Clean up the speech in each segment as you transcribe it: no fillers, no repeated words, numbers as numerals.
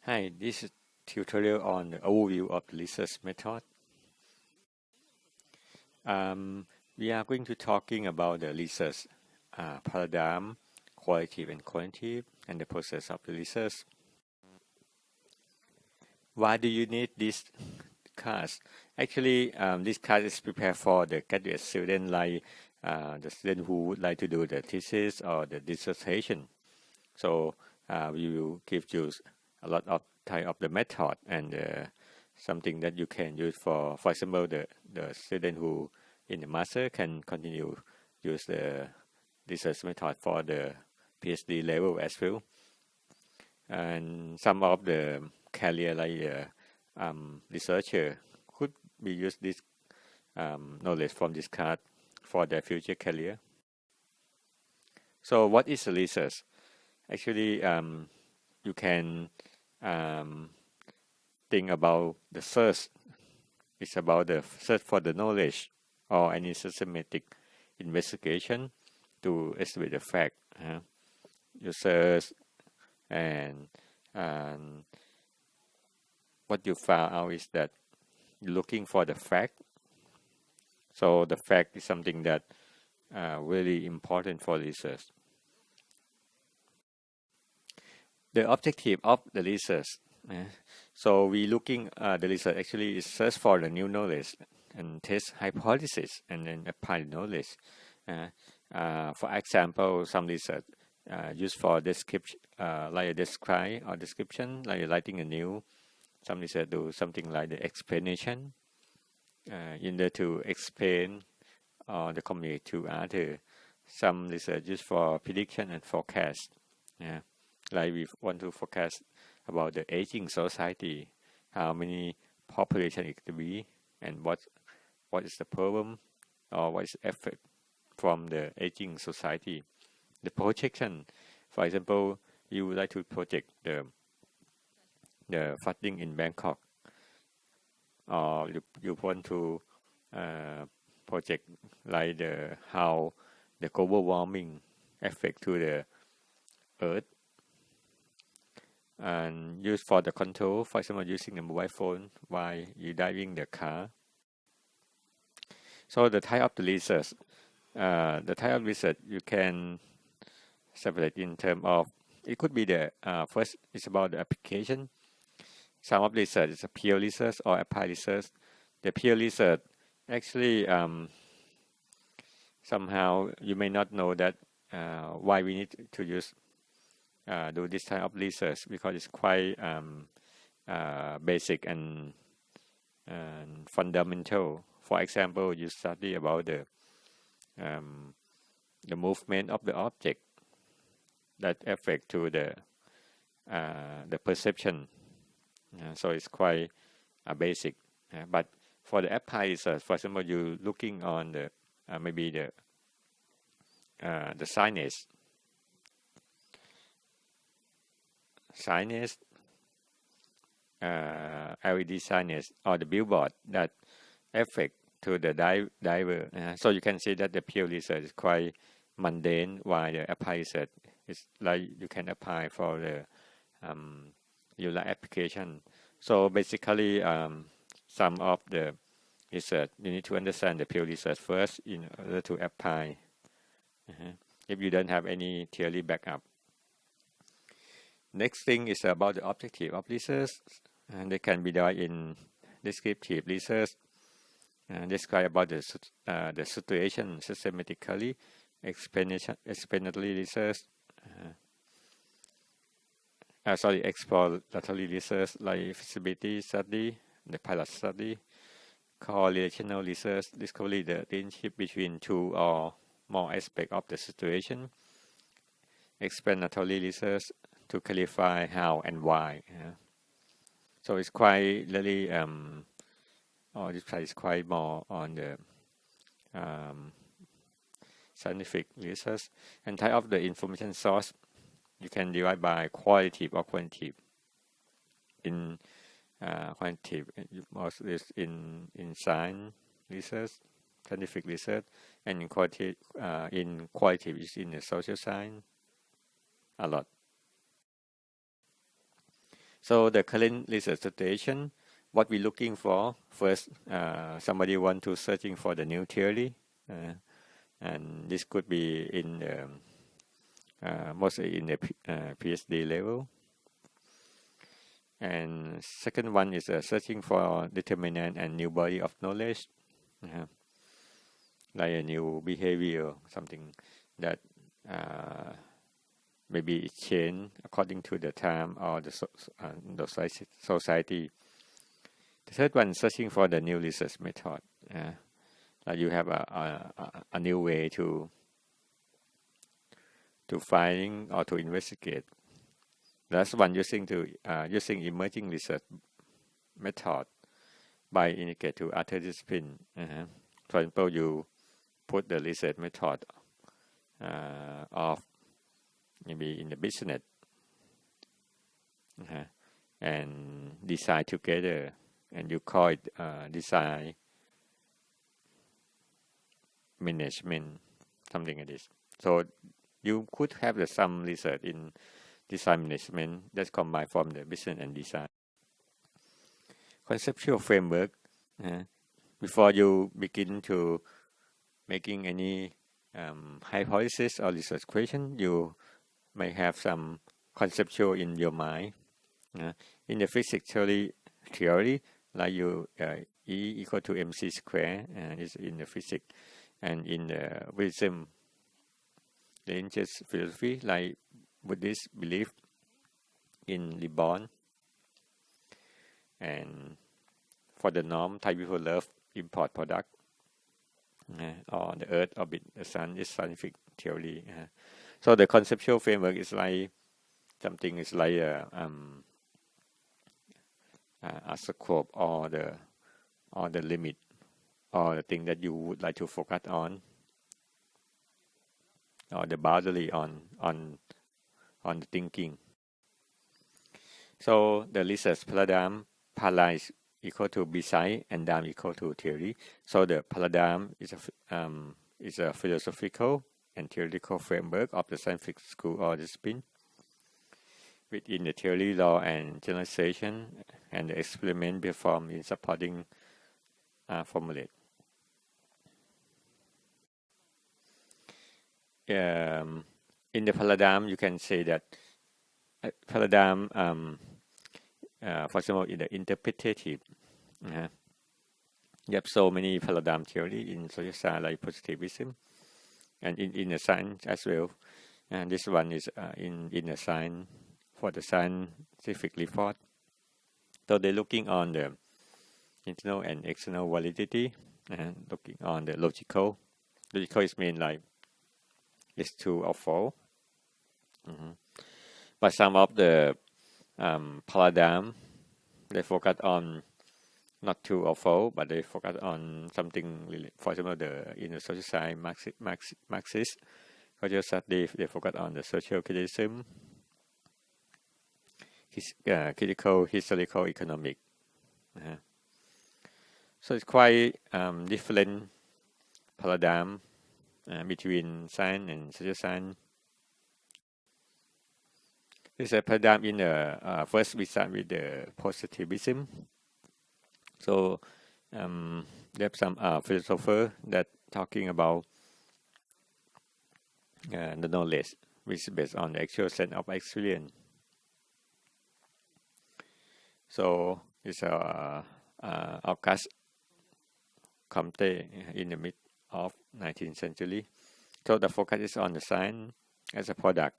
Hi, this is tutorial on the overview of the research method. We are going to talking about the research paradigm, qualitative and quantitative, and the process of the research. Why do you need this class? Actually, this class is prepared for the graduate student, like the student who would like to do the thesis or the dissertation. So we will give you a lot of type of the method and something that you can use for example, the student who in the master can continue use the research method for the PhD level as well. And some of the career like researcher could be use this knowledge from this card for their future career. So what is research? Actually, you can think about the search. It's about the search for the knowledge or any systematic investigation to estimate the fact. You search and what you found out is that you're looking for the fact. So the fact is something that really important for research. The objective of the research. So we looking the research actually is search for the new knowledge and test hypothesis and then apply the knowledge. For example, some research used for description, like a describe or description, like writing a new. Some research do something like the explanation, in order to explain or the communicate to other. Some research used for prediction and forecast. Like we want to forecast about the aging society, how many population it could be, and what is the problem or what is the effect from the aging society. The projection, for example, you would like to project the flooding in Bangkok, or you want to project like how the global warming affect to the Earth, and used for the control, for example, using the mobile phone while you driving the car. So the type of the research, you can separate in terms of, it could be the first it's about the application. Some of research is a pure research or applied research. The pure research actually somehow you may not know that why we need to use do this type of research, because it's quite basic and fundamental. For example, you study about the movement of the object that affect to the perception. So it's quite basic. But for the applied research, for example, you looking on the maybe the signage, LED signage or the billboard that affect to the diver. So you can see that the pure research is quite mundane, while the applied research is like you can apply for the user application. So basically, some of the research you need to understand the pure research first in order to apply. If you don't have any theory backup. Next thing is about the objective of research, and they can be done in descriptive research, describe about the situation systematically, explanatory research, exploratory research like feasibility study, the pilot study, correlational research, discovery the relationship between two or more aspects of the situation, explanatory research to clarify how and why. So it's quite really this part is quite more on the scientific research. And type of the information source, you can divide by qualitative or quantitative. In quantitative, most is in science research, scientific research, and in qualitative is in the social science a lot. So the current research situation, what we're looking for first, somebody want to searching for the new theory, and this could be in the, mostly in the PhD level. And second one is searching for determinant and new body of knowledge, like a new behavior, something that maybe it change according to the time or the society. The third one, searching for the new research method. Like you have a new way to find or to investigate. Last one, using emerging research method by integrate to other discipline. For example, you put the research method of maybe in the business and design together, and you call it design management, something like this. So you could have some research in design management that's combined from the business and design. Conceptual framework, before you begin to making any hypothesis or research question, you may have some conceptual in your mind. In the physics theory, like you E equal to mc square is in the physics, and in the wisdom, the ancient philosophy, like Buddhist belief in reborn, and for the norm, Thai people love import product, or the earth orbit the sun is scientific theory. So the conceptual framework is like something is like a scope or the limit or the thing that you would like to focus on, or the boundary on the thinking. So the research paradigm, para is equal to beside and dam equal to theory. So the paradigm is a philosophical and theoretical framework of the scientific school or discipline within the theory, law, and generalization, and the experiment performed in supporting formulate. In the paradigm, you can say that paradigm, for example, in the interpretative, you have so many paradigm theory in social science like positivism, and in the science as well. And this one is in the science for the scientific report. So they're looking on the internal and external validity, and looking on the logical. Logical is mean like it's true or false. But some of the paradigm, they focus on not true or false, but they focus on something really, for example, in the social science, Marxist social study, they focus on the social criticism, critical, historical, economic. So it's quite different paradigm between science and social science. There's a paradigm in the first we start with the positivism. So there's some philosopher that talking about the knowledge which is based on the actual sense of experience. So it's Auguste Comte in the mid of 19th century. So the focus is on the science as a product,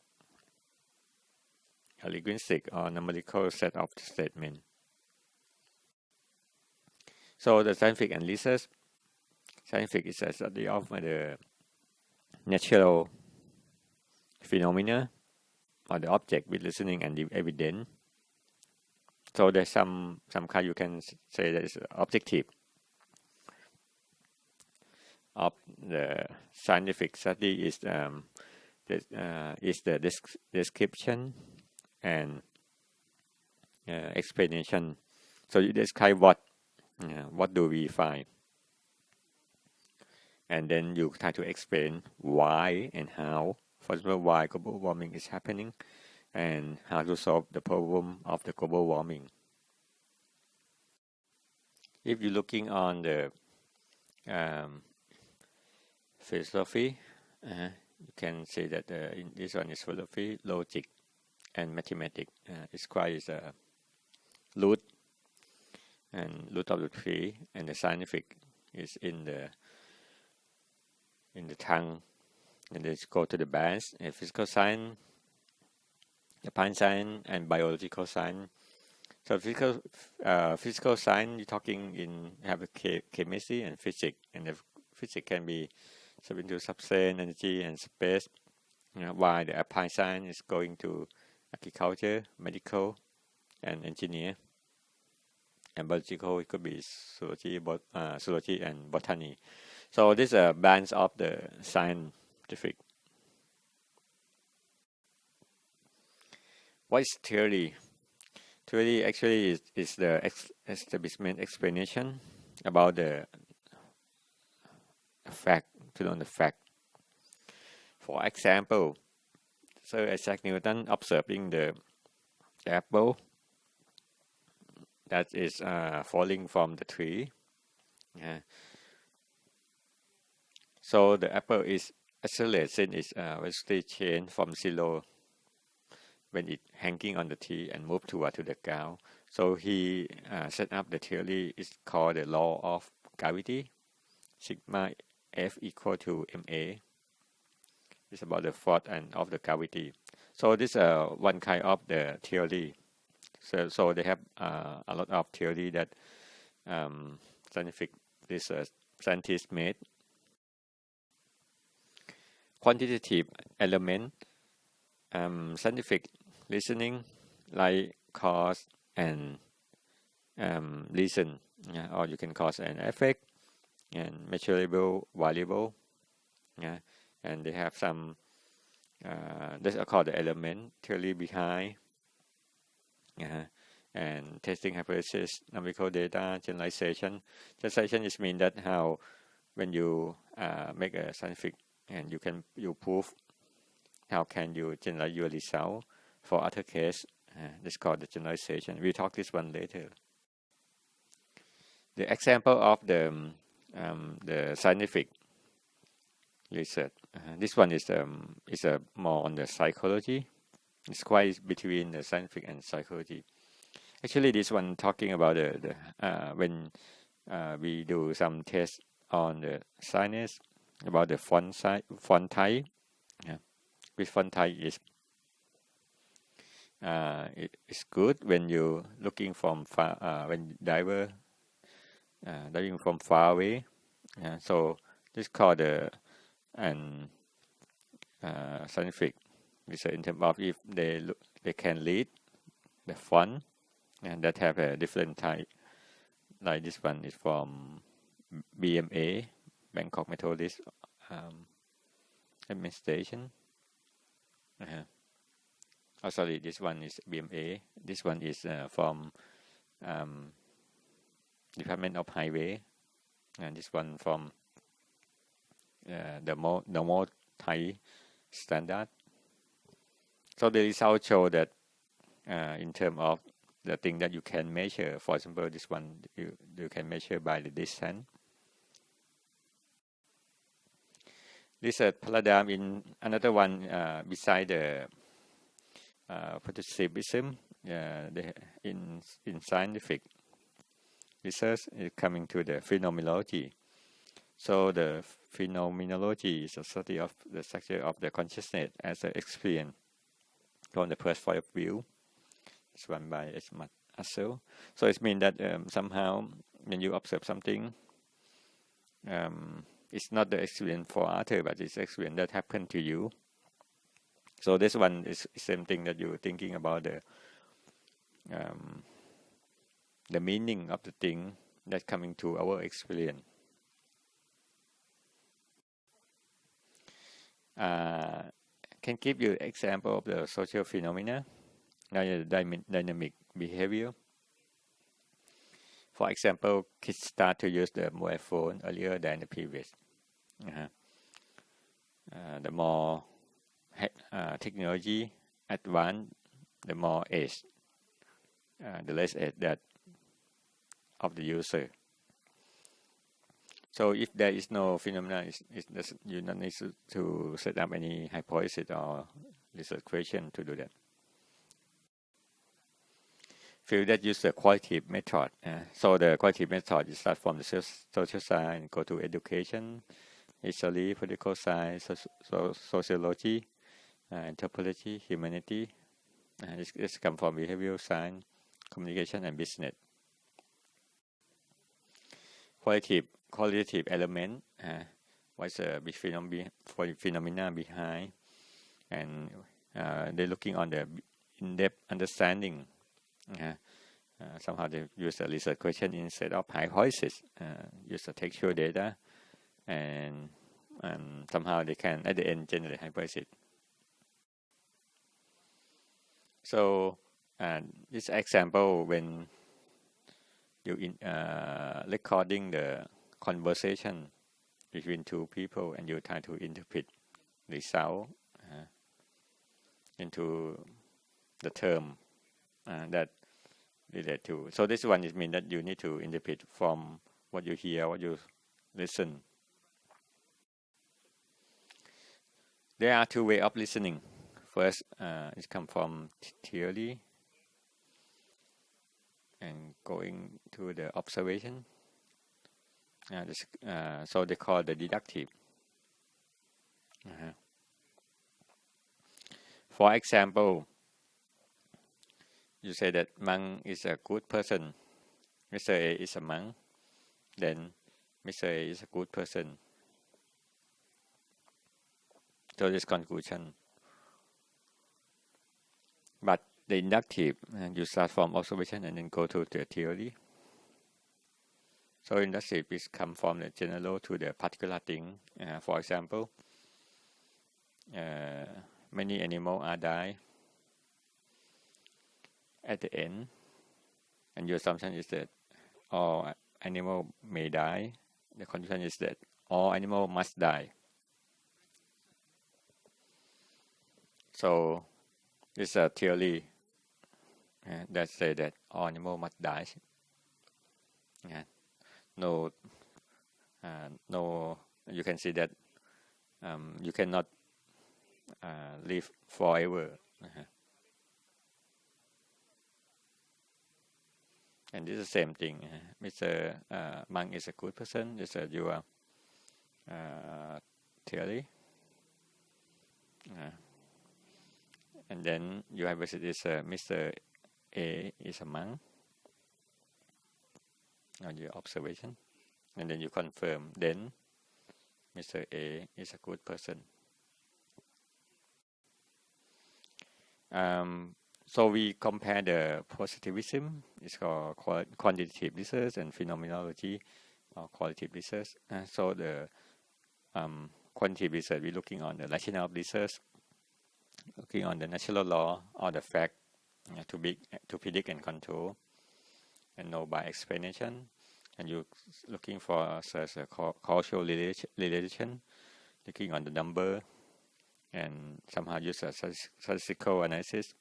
a linguistic or numerical set of statements. So the scientific and research, scientific is a study of the natural phenomena or the object with listening and the evidence. So there's some kind you can say that is objective of the scientific study is the description and explanation. So you describe what do we find, and then you try to explain why and how. For example, why global warming is happening, and how to solve the problem of the global warming. If you're looking on the philosophy, you can say that this one is philosophy, logic, and mathematics. It's quite a root and root of the tree, and the scientific is in the tongue. And let's go to the branch: physical science, applied science, and biological science. So physical science, you're talking in have a chemistry and physics, and the physics can be into substance, energy, and space. While the applied science is going to agriculture, medical, and engineer. And biological, it could be zoology and botany. So these are branch of the scientific. What is theory? Theory actually is the establishment explanation about the fact, to know the fact. For example, Sir Isaac Newton observing the apple that is falling from the tree. So the apple is accelerating its velocity change from zero when it hanging on the tree and move toward to the ground. So he set up the theory. It's called the law of gravity. Sigma F equal to ma. It's about the force and of the gravity. So this one kind of the theory. So they have a lot of theory that scientists made. Quantitative element, scientific reasoning like cause and reason, or you can cause and effect, and measurable variable, and they have some that's called the element theory behind, and testing hypothesis, numerical data, generalization. Generalization is mean that how when you make a scientific and you prove how can you generalize your result for other case. That's called the generalization. We'll talk this one later. The example of the scientific research. This one is more on the psychology. It's quite between the scientific and psychology. Actually, this one talking about the when we do some tests on the science about the font type. Which font type is it's good when you looking from far when diving from far away. So this called the scientific research in terms of if they can read the font and that have a different type. Like this one is from BMA, Bangkok Methodist Administration. Oh, sorry, this one is BMA. This one is from Department of Highway, and this one from the normal Thai standard. So the results show that in terms of the thing that you can measure, for example, this one you can measure by the distance. This paradigm in another one beside the Positivism, in scientific research is coming to the Phenomenology. So the Phenomenology is a study of the structure of the consciousness as an experience from the first point of view. It's run by Asel. So it means that somehow when you observe something, it's not the experience for others, but it's experience that happened to you. So this one is same thing that you're thinking about the meaning of the thing that coming to our experience. Can give you example of the social phenomena, like the dynamic behavior. For example, kids start to use the mobile phone earlier than the previous. The more technology advanced, the more age, the less age that of the user. So if there is no phenomena, you don't need to set up any hypothesis or research question to do that. Field that use the qualitative method. So the qualitative method is start from the social science, go to education, history, political science, sociology, interpretive, humanity. This come from behavioral science, communication, and business. Qualitative element, what's the phenomena behind, and they're looking on the in-depth understanding. Somehow they use a research question instead of hypothesis, use the textual data, and somehow they can at the end generate hypothesis. So this example, when you recording the conversation between two people and you try to interpret the result into the term that relate to. So this one is mean that you need to interpret from what you hear, what you listen. There are two ways of listening. First, it comes from theory and going to the observation. So they call the deductive. For example, you say that monk is a good person. Mr. A is a monk. Then Mr. A is a good person. So this conclusion. But the inductive, you start from observation and then go to the theory. So inductive is come from the general to the particular thing. For example, many animals are die at the end, and your assumption is that all animals may die. The conclusion is that all animals must die. So it's a theory that say that all animals must die. No, you can see that you cannot live forever. And this is the same thing. Mr. Monk is a good person. This is your theory. And then you have is Mr. A is a monk. On your observation. And then you confirm. Then Mr. A is a good person. So we compare the positivism, it's called quantitative research, and phenomenology, or qualitative research. So the quantitative research, we're looking on the rational research, looking on the natural law or the fact to predict and control, and know by explanation. And you're looking for such a causal relation, looking on the number, and somehow use a statistical analysis.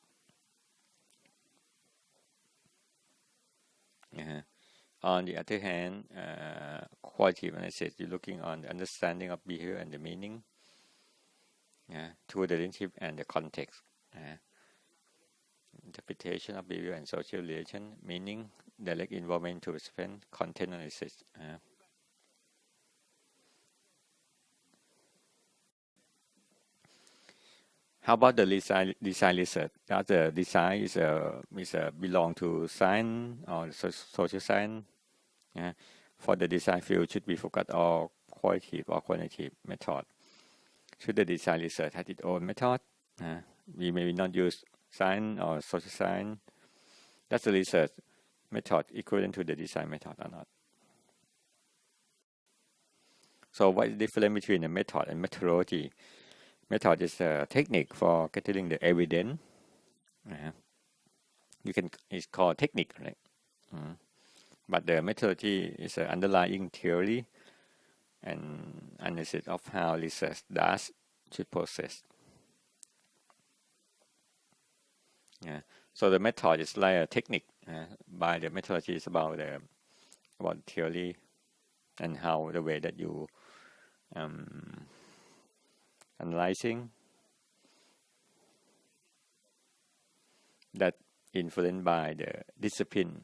On the other hand, qualitative analysis, you're looking on the understanding of behavior and the meaning, to the relationship and the context, interpretation of behavior and social relation, meaning, direct involvement to participant, content analysis. How about the design research? Does the design is belong to science or social science? For the design field, should be focused on qualitative or quantitative method? Should the design research have its own method? We may not use science or social science. Does the research method equivalent to the design method or not? So what is the difference between the method and methodology? Method is a technique for gathering the evidence. It's called technique, right? But the methodology is an underlying theory and analysis of how research should process. Yeah. So the method is like a technique. By the methodology is about theory and how the way that you analyzing that influenced by the discipline.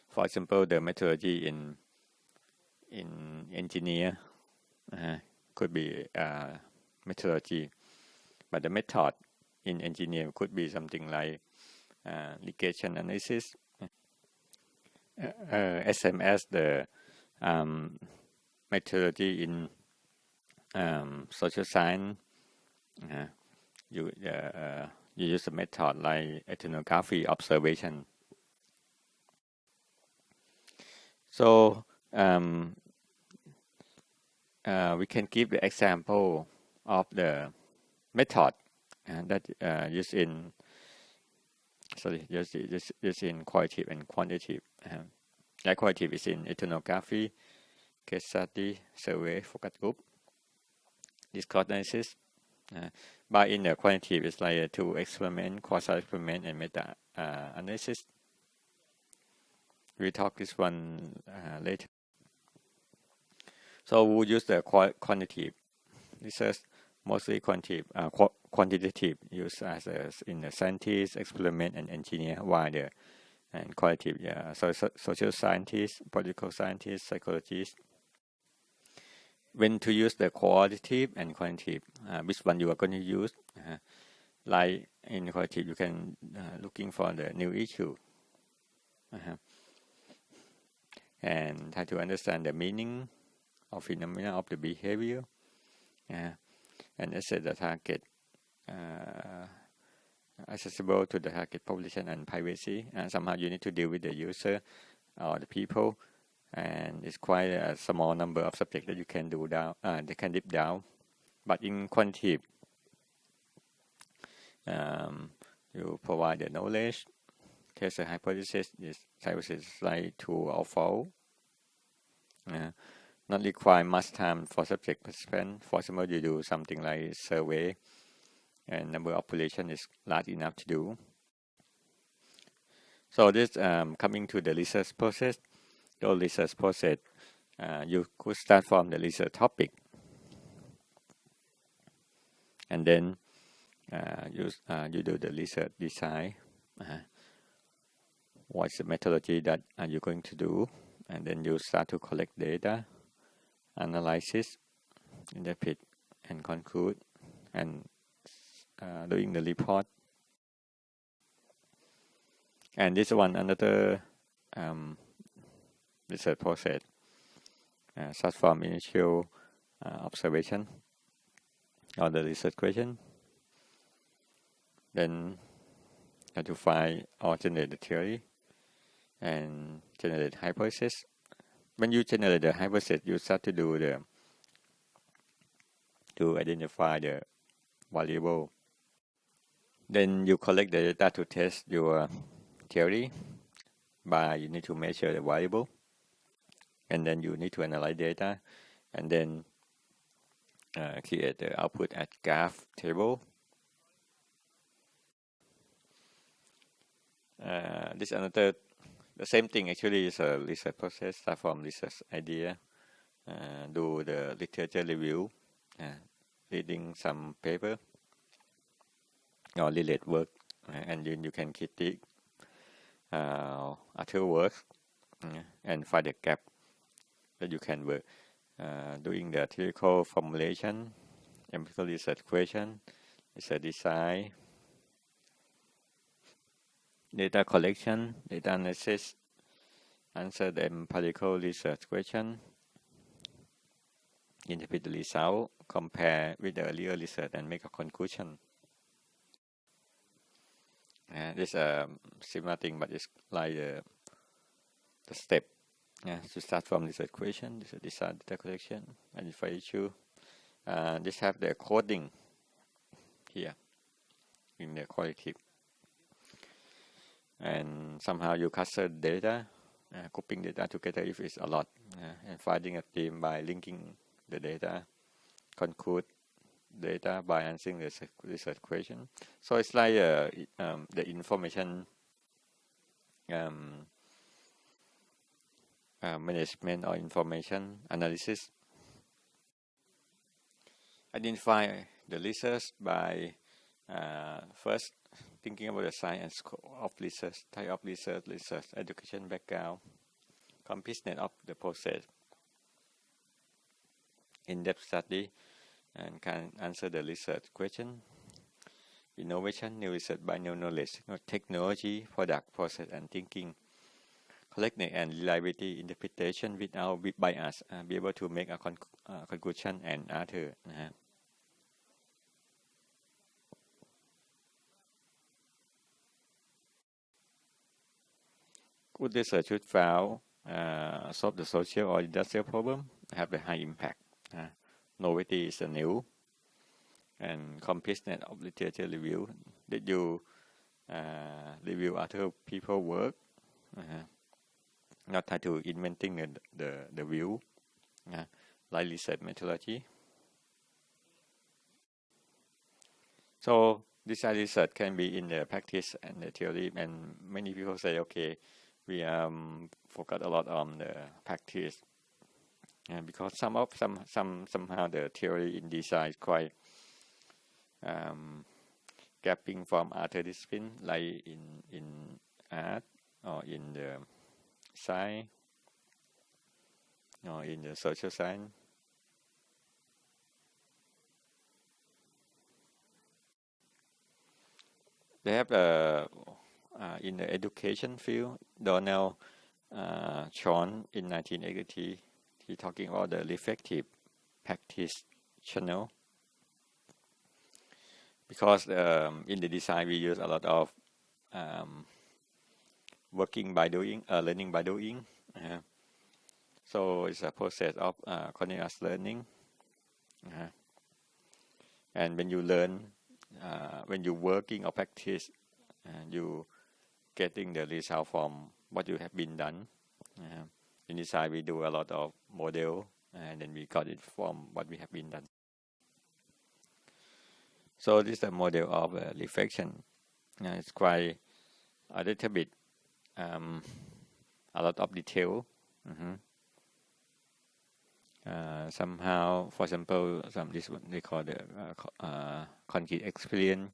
For example, the methodology in engineer could be methodology, but the method in engineer could be something like ligation analysis, same as the methodology in social science. You use a method like ethnography observation. So we can give the example of the method that used in qualitative and quantitative. Like qualitative is in ethnography, case study, survey, focus group, discourse analysis. But in the quantitative, it's like two experiment, quasi-experiment, and meta analysis. We talk this one later. So we use the quantitative research, mostly quantitative used as in the scientist, experiment, and engineer, while the and qualitative, social scientists, political scientists, psychologists. When to use the qualitative and quantitative, which one you are going to use? Like in qualitative, you can looking for the new issue and try to understand the meaning of phenomena of the behavior and assess the target accessible to the target population and privacy. And somehow you need to deal with the user or the people, and it's quite a small number of subjects that you can do down. They can deep down, but in quantitative, you provide the knowledge, test a hypothesis. This hypothesis is like true or false. Not require much time for subject participant. For example, you do something like survey, and number of population is large enough to do. So this coming to the research process. The research process, you could start from the research topic, and then you do the research design. What's the methodology that you're going to do, and then you start to collect data, analysis, interpret, and conclude, and doing the report. And this one another research process. Start from initial observation or the research question, then try to find or generate the theory and generate hypothesis. When you generate the hypothesis, you start to do to identify the variable. Then you collect the data to test your theory. By you need to measure the variable, and then you need to analyze data, and then create the output as graph table. This another the same thing actually is a research process. Start from research idea, do the literature review, reading some paper or related work, and then you can critique other works and find the gap that you can work. Doing the theoretical formulation, empirical research question, research design, data collection, data analysis, answer the empirical research question, interpret the result, compare with the earlier research, and make a conclusion. This similar thing, but it's like the step. To start from research question, research design, data collection, identify issue. This have the coding here in the qualitative. And somehow you cluster data, grouping data together if it's a lot, and finding a theme by linking the data, conclude data by answering the research question. So it's like the information management or information analysis. Identify the research by first thinking about the science and scope of research, type of research, education background, completeness of the process, in-depth study, and can answer the research question. Innovation, new research by new knowledge, technology, product, process, and thinking. Correctness and reliability interpretation without bias, be able to make a conclusion and answer นะฮะ Good research should solve the social or industrial problem, have a high impact. Novelty is a new, and completeness of literature review that you review other people's work, not try to inventing the view, like research methodology. So design research can be in the practice and the theory, and many people say, okay, we focus a lot on the practice, because somehow the theory in design is quite gapping from other discipline, like in art or in the science or in the social science. They have in the education field, Donald Sean in 1980, he talking about the reflective practice channel. Because in the design we use a lot of working by doing, learning by doing. So it's a process of continuous learning. And when you learn, when you working or practice, you getting the result from what you have been done. In design we do a lot of model, and then we got it from what we have been done. So this is a model of reflection. It's quite a little bit a lot of detail. Somehow, for example, this one they call the concrete experience,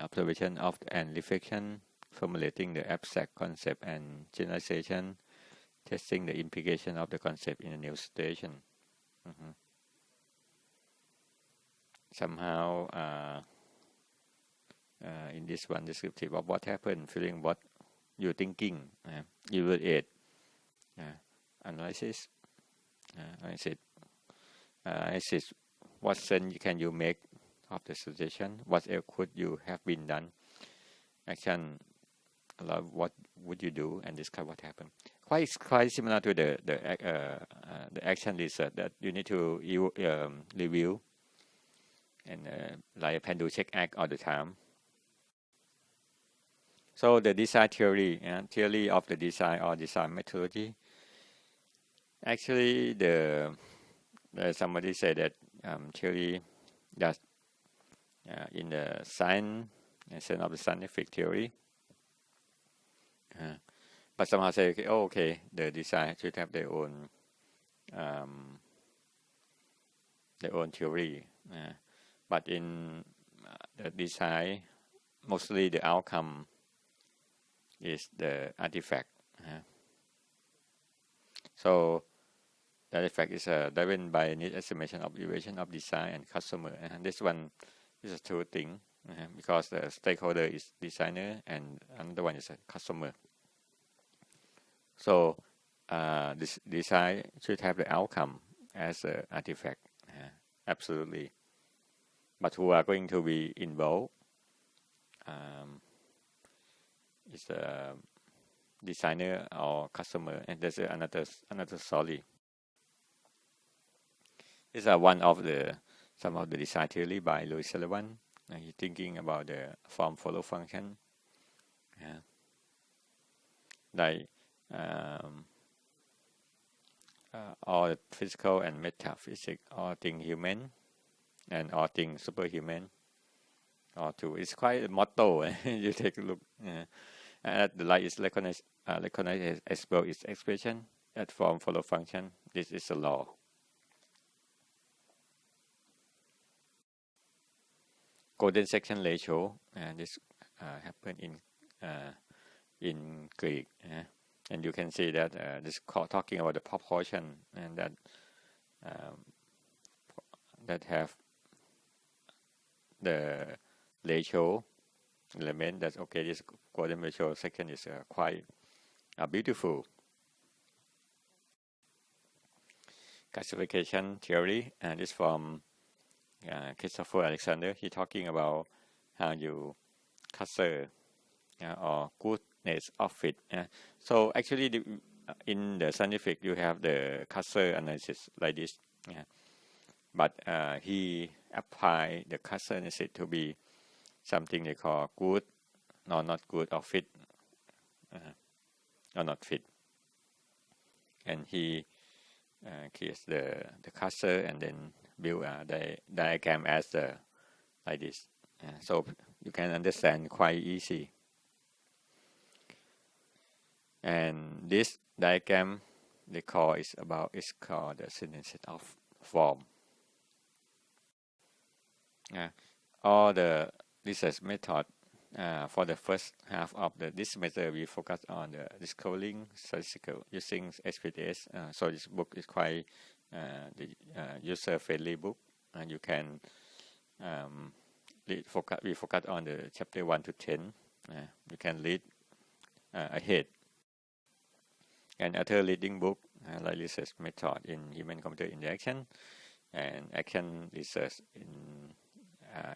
observation of and reflection, formulating the abstract concept and generalization, testing the implication of the concept in a new situation. Somehow, in this one, descriptive of what happened, feeling what you're thinking, evaluate, analysis, what sense can you make of the suggestion, what else could you have been done, action, what would you do, and describe what happened. Quite similar to the action research that you need to review and like can do check act all the time. So the design theory, theory of the design or design methodology. Actually, somebody said that theory that in the science, sense of the scientific theory, but somehow say, okay, the design should have their own theory. But in the design, mostly the outcome is the artifact. So the artifact is driven by need estimation, observation of design and customer. And this one is a two thing, because the stakeholder is designer and another one is a customer. So this design should have the outcome as an artifact, absolutely. But who are going to be involved is a designer or customer, and there's another story. These are some of the design theory by Louis Sullivan. He's thinking about the form follow function, like all physical and metaphysical, all things human, and all things superhuman or two. It's quite a motto. You take a look. The light is recognized as well its expression. That form follow function. This is a law. Golden section ratio, and this happened in Greek, and you can see that this talking about the proportion, and that have the ratio element. That's okay. This golden ratio section is quite beautiful. Classification theory, and this from Christopher Alexander. He talking about how you cluster or goodness of it. So actually, in the scientific, you have the cluster analysis like this. But he applied the cluster analysis to be something they call good, or not good, or fit, or not fit. And he creates the cluster and then build a diagram as like this. So you can understand quite easy. And this diagram they call is called the synthesis of form. All the research method for the first half of this method, we focus on the discovering statistical using SPSS. So this book is quite the user-friendly book, and you can we focus on the chapter 1 to 10. You can read ahead. And other reading book like research method in human-computer interaction and action research in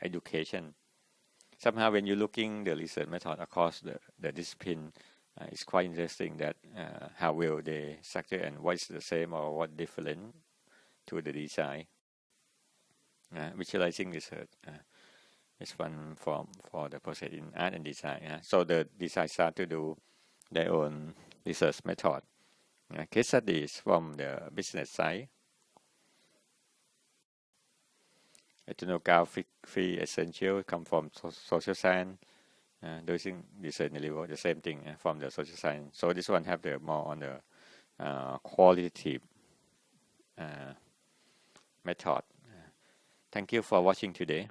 education. Somehow when you're looking the research method across the discipline, it's quite interesting that how well they structure and what is the same or what different to the design. Visualizing research is one form for the process in art and design. So the design start to do their own research method. Case studies from the business side. Ethnography essential come from social science. Doing research level, the same thing from the social science. So this one have the more on the qualitative method. Thank you for watching today.